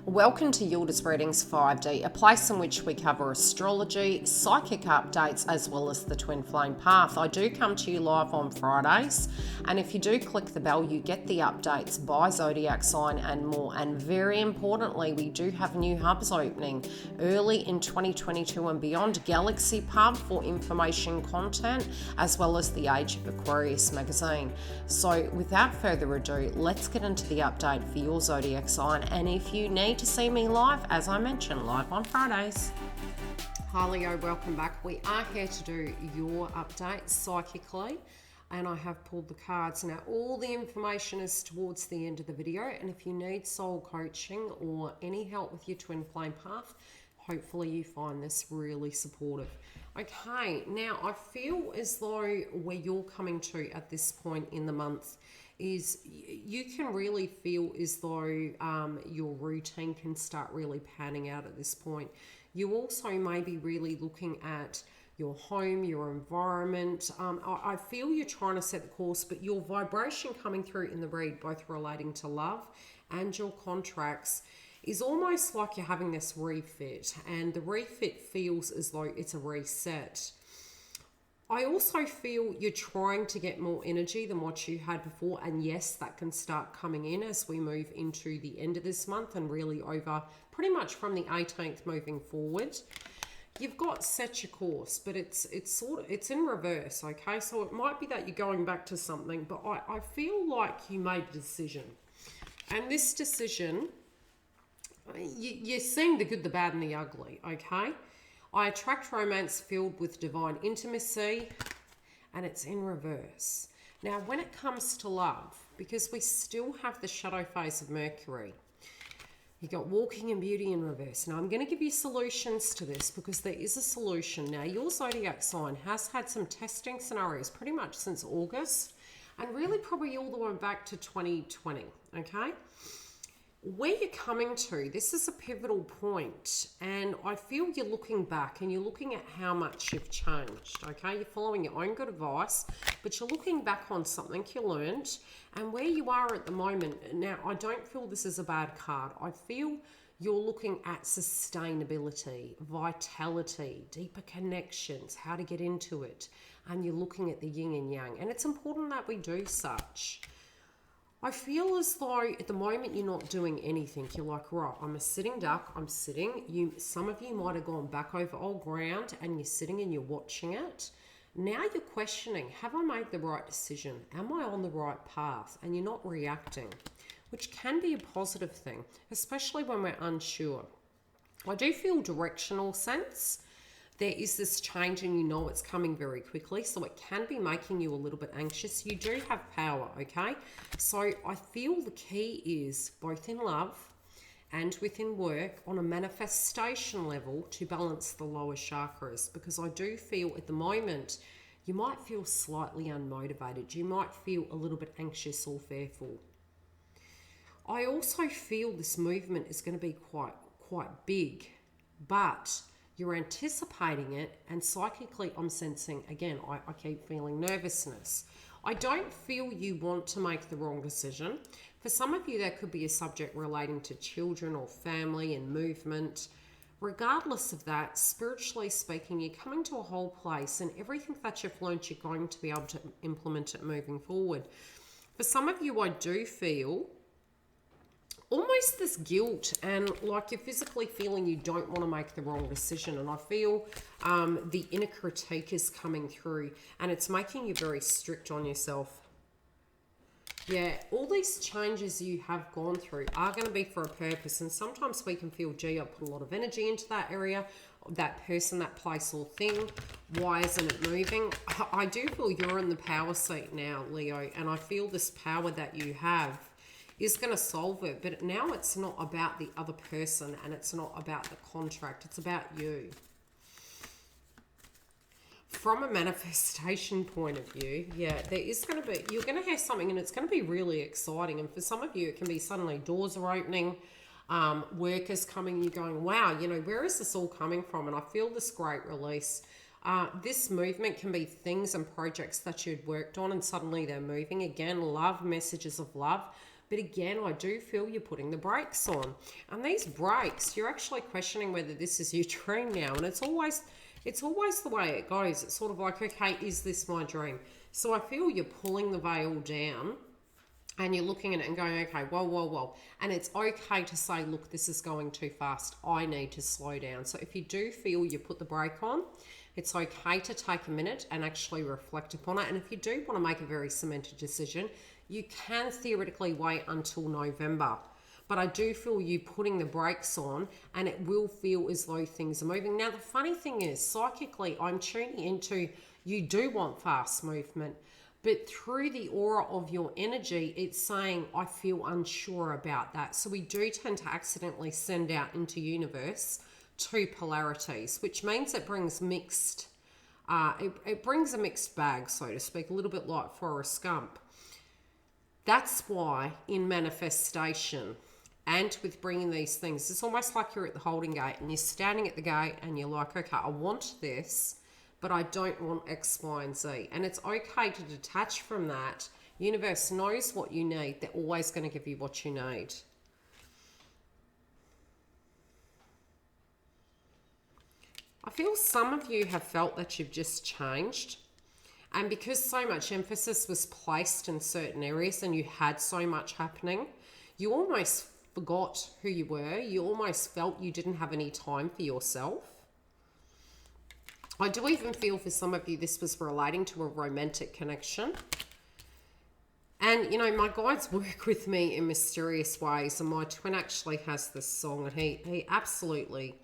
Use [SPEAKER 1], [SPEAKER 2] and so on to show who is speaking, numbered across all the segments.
[SPEAKER 1] Welcome to YILDIZ Readings 5D, a place in which we cover astrology, psychic updates, as well as the twin flame path. I do come to you live on Fridays, and if you do click the bell, you get the updates by zodiac sign and more. And very importantly, we do have new hubs opening early in 2022 and beyond. Galaxy Pub for information content, as well as the Age of Aquarius magazine. So without further ado, let's get into the update for your zodiac sign. And if you need to see me live, as I mentioned, live on Fridays. Hi Leo, welcome back. We are here to do your update psychically, and I have pulled the cards. Now all the information is towards the end of the video, and if you need soul coaching or any help with your twin flame path, hopefully you find this really supportive. Okay, now I feel as though where you're coming to at this point in the month is you can really feel as though your routine can start really panning out at this point. You also may be really looking at your home, your environment. I feel you're trying to set the course, but your vibration coming through in the read, both relating to love and your contracts, is almost like you're having this refit, and the refit feels as though it's a reset. I also feel you're trying to get more energy than what you had before, and yes, that can start coming in as we move into the end of this month and really over pretty much from the 18th moving forward. You've got set your course, but it's in reverse, okay? So it might be that you're going back to something, but I feel like you made a decision. And this decision, you're seeing the good, the bad, and the ugly, okay? I attract romance filled with divine intimacy, and it's in reverse. Now, when it comes to love, because we still have the shadow phase of Mercury, you got walking in beauty in reverse. Now, I'm going to give you solutions to this because there is a solution. Now, your zodiac sign has had some testing scenarios pretty much since August, and really probably all the way back to 2020, okay? Where you're coming to, this is a pivotal point, and I feel you're looking back and you're looking at how much you've changed, okay? You're following your own good advice, but you're looking back on something you learned and where you are at the moment. Now, I don't feel this is a bad card. I feel you're looking at sustainability, vitality, deeper connections, how to get into it, and you're looking at the yin and yang, and it's important that we do such. I feel as though at the moment you're not doing anything. You're like, right, I'm a sitting duck, I'm sitting. Some of you might have gone back over old ground and you're sitting and you're watching it. Now you're questioning, have I made the right decision? Am I on the right path? And you're not reacting, which can be a positive thing, especially when we're unsure. I do feel directional sense. There is this change and you know it's coming very quickly, so it can be making you a little bit anxious. You do have power, okay? So I feel the key is both in love and within work on a manifestation level to balance the lower chakras, because I do feel at the moment you might feel slightly unmotivated. You might feel a little bit anxious or fearful. I also feel this movement is going to be quite big, but you're anticipating it, and psychically I'm sensing, again, I keep feeling nervousness. I don't feel you want to make the wrong decision. For some of you, that could be a subject relating to children or family and movement. Regardless of that, spiritually speaking, you're coming to a whole place, and everything that you've learned, you're going to be able to implement it moving forward. For some of you, I do feel almost this guilt, and like you're physically feeling you don't want to make the wrong decision, and I feel the inner critique is coming through and it's making you very strict on yourself. Yeah, all these changes you have gone through are going to be for a purpose, and sometimes we can feel, gee, I put a lot of energy into that area, that person, that place or thing. Why isn't it moving? I do feel you're in the power seat now, Leo, and I feel this power that you have is going to solve it, but now it's not about the other person and it's not about the contract, it's about you. From a manifestation point of view, yeah, there is going to be, you're going to hear something and it's going to be really exciting, and for some of you it can be suddenly doors are opening, work is coming, you're going, wow, you know, where is this all coming from? And I feel this great release. This movement can be things and projects that you'd worked on and suddenly they're moving. Again, love, messages of love. But again, I do feel you're putting the brakes on. And these brakes, you're actually questioning whether this is your dream now. And it's always the way it goes. It's sort of like, okay, is this my dream? So I feel you're pulling the veil down and you're looking at it and going, okay, whoa. And it's okay to say, look, this is going too fast. I need to slow down. So if you do feel you put the brake on, it's okay to take a minute and actually reflect upon it. And if you do want to make a very cemented decision, you can theoretically wait until November. But I do feel you putting the brakes on, and it will feel as though things are moving. Now, the funny thing is, psychically, I'm tuning into you do want fast movement, but through the aura of your energy, it's saying, I feel unsure about that. So we do tend to accidentally send out into universe two polarities, which means it brings mixed, it brings a mixed bag, so to speak, a little bit like Forrest Gump. That's why in manifestation and with bringing these things, it's almost like you're at the holding gate and you're standing at the gate and you're like, okay, I want this, but I don't want X, Y, and Z. And it's okay to detach from that. Universe knows what you need. They're always going to give you what you need. I feel some of you have felt that you've just changed. And because so much emphasis was placed in certain areas and you had so much happening, you almost forgot who you were. You almost felt you didn't have any time for yourself. I do even feel for some of you this was relating to a romantic connection. And, you know, my guides work with me in mysterious ways. And my twin actually has this song, and he absolutely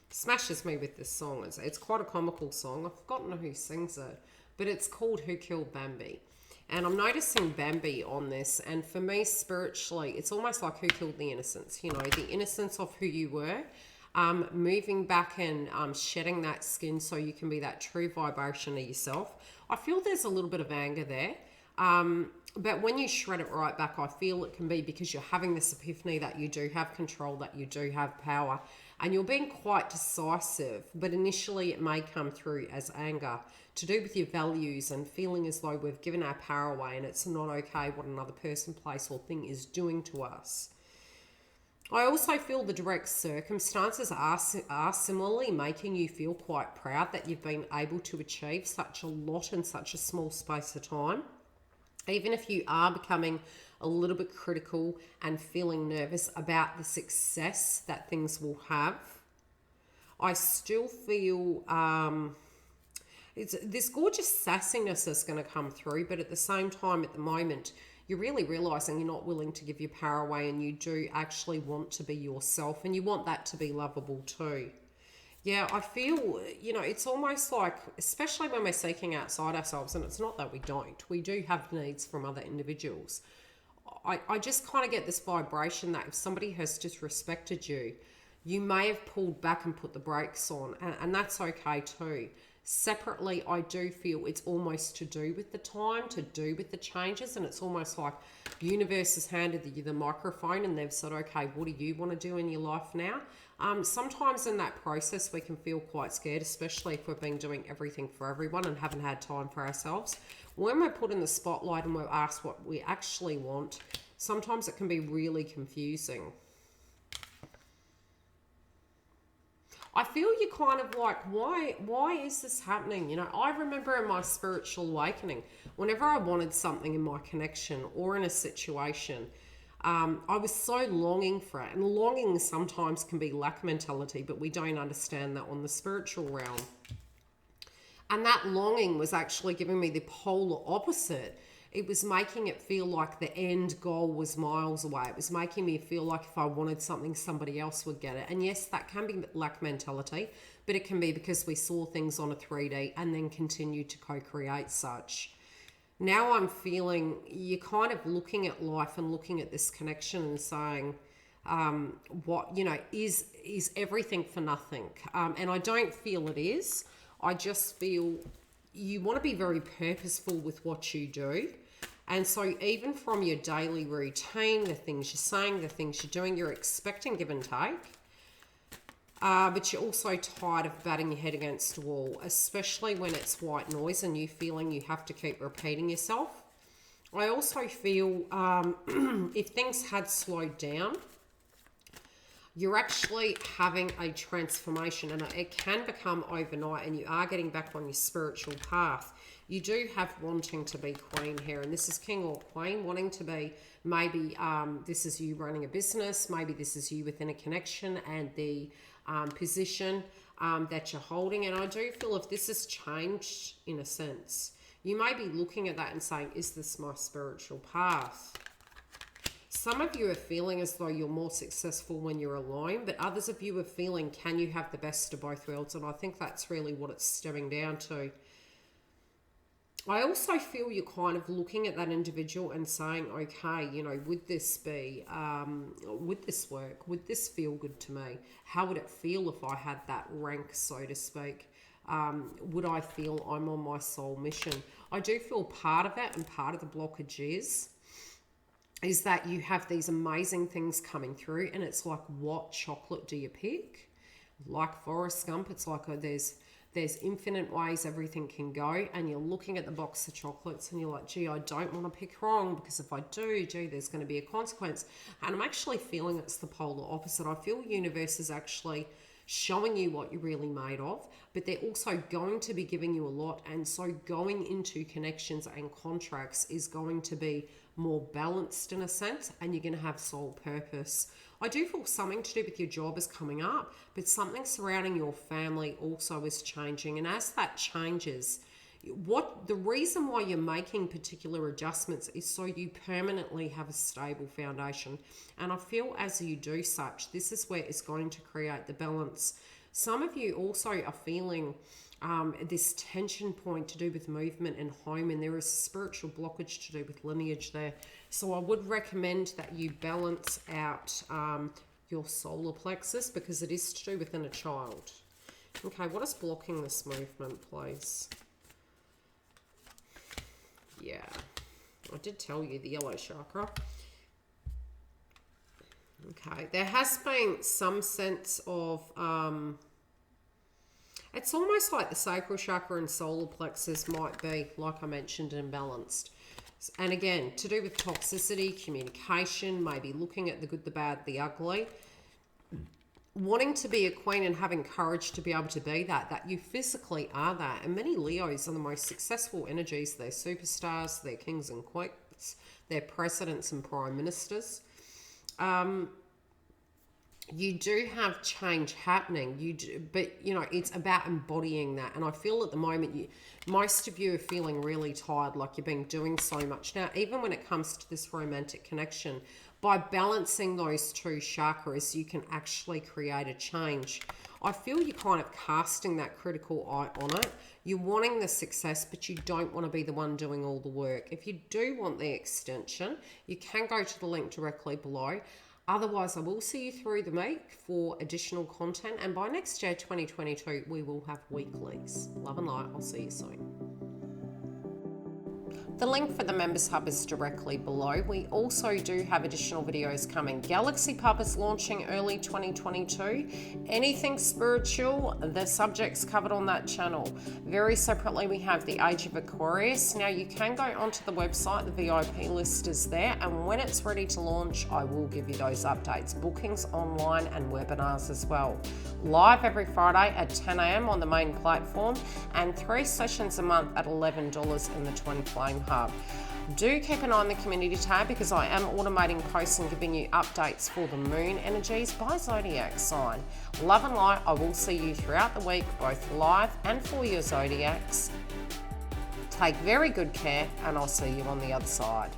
[SPEAKER 1] smashes me with this song. It's quite a comical song. I've forgotten who sings it, but it's called Who Killed Bambi. And I'm noticing Bambi on this, and for me, spiritually, it's almost like who killed the innocence, you know, the innocence of who you were, moving back and shedding that skin so you can be that true vibration of yourself. I feel there's a little bit of anger there, but when you shred it right back, I feel it can be because you're having this epiphany that you do have control, that you do have power, and you're being quite decisive, but initially it may come through as anger to do with your values and feeling as though we've given our power away and it's not okay what another person, place, or thing is doing to us. I also feel the direct circumstances are similarly making you feel quite proud that you've been able to achieve such a lot in such a small space of time. Even if you are becoming a little bit critical and feeling nervous about the success that things will have, I still feel this gorgeous sassiness is going to come through, but at the same time, at the moment, you're really realizing you're not willing to give your power away, and you do actually want to be yourself, and you want that to be lovable too. Yeah, I feel, you know, it's almost like, especially when we're seeking outside ourselves, and it's not that we don't, we do have needs from other individuals. I just kind of get this vibration that if somebody has disrespected you, you may have pulled back and put the brakes on, and that's okay too. Separately, I do feel it's almost to do with the time, to do with the changes, and it's almost like the universe has handed you the microphone and they've said, okay, what do you want to do in your life now? Sometimes in that process we can feel quite scared, especially if we've been doing everything for everyone and haven't had time for ourselves. When we're put in the spotlight and we're asked what we actually want, sometimes it can be really confusing. I feel you're kind of like, why is this happening? You know, I remember in my spiritual awakening, whenever I wanted something in my connection or in a situation, I was so longing for it. And longing sometimes can be lack mentality, but we don't understand that on the spiritual realm. And that longing was actually giving me the polar opposite. It was making it feel like the end goal was miles away. It was making me feel like if I wanted something, somebody else would get it. And yes, that can be lack mentality, but it can be because we saw things on a 3D and then continued to co-create such. Now I'm feeling you're kind of looking at life and looking at this connection and saying, what, you know, is everything for nothing? And I don't feel it is. I just feel you want to be very purposeful with what you do. And so even from your daily routine, the things you're saying, the things you're doing, you're expecting give and take. But you're also tired of batting your head against a wall, especially when it's white noise and you feeling you have to keep repeating yourself. I also feel if things had slowed down, you're actually having a transformation, and it can become overnight, and you are getting back on your spiritual path. You do have wanting to be queen here, and this is king or queen, wanting to be, maybe this is you running a business, maybe this is you within a connection and the position that you're holding. And I do feel if this has changed in a sense, you may be looking at that and saying, is this my spiritual path? Some of you are feeling as though you're more successful when you're alone, but others of you are feeling, can you have the best of both worlds? And I think that's really what it's stemming down to. I also feel you're kind of looking at that individual and saying, okay, you know, would this be, would this work? Would this feel good to me? How would it feel if I had that rank, so to speak? Would I feel I'm on my soul mission? I do feel part of that, and part of the blockage is that you have these amazing things coming through, and it's like, what chocolate do you pick? Like Forrest Gump, it's like, oh, there's infinite ways everything can go, and you're looking at the box of chocolates and you're like, gee, I don't want to pick wrong, because if I do, gee, there's going to be a consequence. And I'm actually feeling it's the polar opposite. I feel universe is actually showing you what you're really made of, but they're also going to be giving you a lot. And so going into connections and contracts is going to be more balanced in a sense, and you're going to have soul purpose. I do feel something to do with your job is coming up, but something surrounding your family also is changing. And as that changes, the reason why you're making particular adjustments is so you permanently have a stable foundation. And I feel as you do such, this is where it's going to create the balance. Some of you also are feeling this tension point to do with movement and home, and there is a spiritual blockage to do with lineage there. So I would recommend that you balance out your solar plexus, because it is to do with inner child. Okay, what is blocking this movement, please? Yeah, I did tell you the yellow chakra. Okay, there has been some sense of it's almost like the sacral chakra and solar plexus might be, like I mentioned, imbalanced. And again, to do with toxicity, communication, maybe looking at the good, the bad, the ugly. Wanting to be a queen and having courage to be able to be that you physically are that. And many Leos are the most successful energies. They're superstars, they're kings and queens, they're presidents and prime ministers. You do have change happening, but you know, it's about embodying that. And I feel at the moment, most of you are feeling really tired, like you've been doing so much. Now, even when it comes to this romantic connection, by balancing those two chakras, you can actually create a change. I feel you're kind of casting that critical eye on it. You're wanting the success, but you don't want to be the one doing all the work. If you do want the extension, you can go to the link directly below. Otherwise, I will see you through the week for additional content. And by next year, 2022, we will have weeklies. Love and light. I'll see you soon. The link for the Members Hub is directly below. We also do have additional videos coming. Galaxy Pub is launching early 2022. Anything spiritual, the subjects covered on that channel. Very separately, we have the Age of Aquarius. Now, you can go onto the website. The VIP list is there. And when it's ready to launch, I will give you those updates. Bookings online and webinars as well. Live every Friday at 10 a.m. on the main platform, and 3 sessions a month at $11 in the Twin Flame Hub. Do keep an eye on the community tab, because I am automating posts and giving you updates for the moon energies by zodiac sign. Love and light. I will see you throughout the week, both live and for your zodiacs. Take very good care, and I'll see you on the other side.